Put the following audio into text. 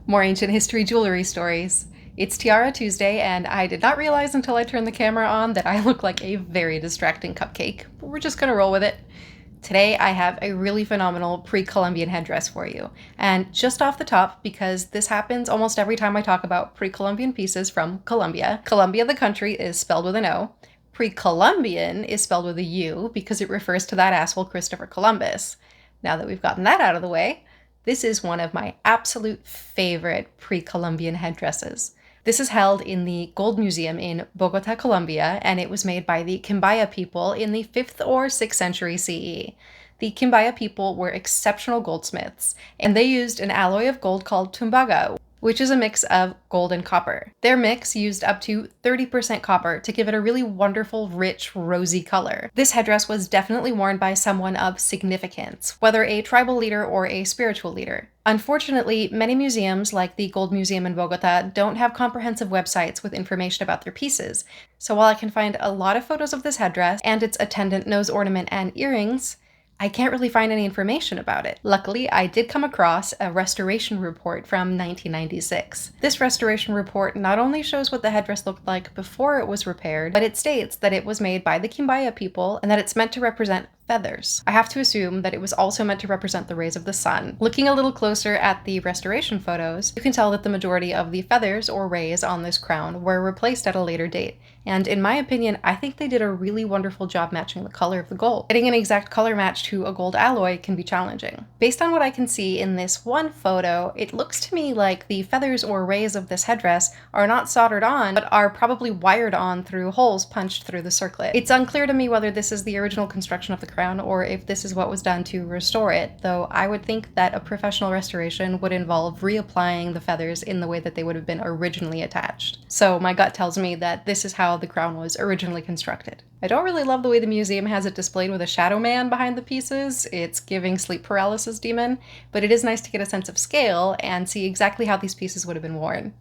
More ancient history jewelry stories. It's Tiara Tuesday, and I did not realize until I turned the camera on that I look like a very distracting cupcake, but we're just gonna roll with it. Today I have a really phenomenal pre-Columbian headdress for you. And just off the top, because this happens almost every time I talk about pre-Columbian pieces from Colombia. Colombia, the country, is spelled with an O. Pre-Columbian is spelled with a U because it refers to that asshole Christopher Columbus. Now that we've gotten that out of the way, this is one of my absolute favorite pre-Columbian headdresses. This is held in the Gold Museum in Bogota, Colombia, and it was made by the Qimbaya people in the 5th or 6th century CE. The Quimbaya people were exceptional goldsmiths, and they used an alloy of gold called tumbaga, which is a mix of gold and copper. Their mix used up to 30% copper to give it a really wonderful, rich, rosy color. This headdress was definitely worn by someone of significance, whether a tribal leader or a spiritual leader. Unfortunately, many museums, like the Gold Museum in Bogota, don't have comprehensive websites with information about their pieces. So while I can find a lot of photos of this headdress and its attendant nose ornament and earrings, I can't really find any information about it. Luckily, I did come across a restoration report from 1996. This restoration report not only shows what the headdress looked like before it was repaired, but it states that it was made by the Qimbaya people and that it's meant to represent feathers. I have to assume that it was also meant to represent the rays of the sun. Looking a little closer at the restoration photos, you can tell that the majority of the feathers or rays on this crown were replaced at a later date. And in my opinion, I think they did a really wonderful job matching the color of the gold. Getting an exact color match to a gold alloy can be challenging. Based on what I can see in this one photo, it looks to me like the feathers or rays of this headdress are not soldered on, but are probably wired on through holes punched through the circlet. It's unclear to me whether this is the original construction of the crown or if this is what was done to restore it, though I would think that a professional restoration would involve reapplying the feathers in the way that they would have been originally attached. So my gut tells me that this is how the crown was originally constructed. I don't really love the way the museum has it displayed with a shadow man behind the pieces. It's giving sleep paralysis demon, but it is nice to get a sense of scale and see exactly how these pieces would have been worn.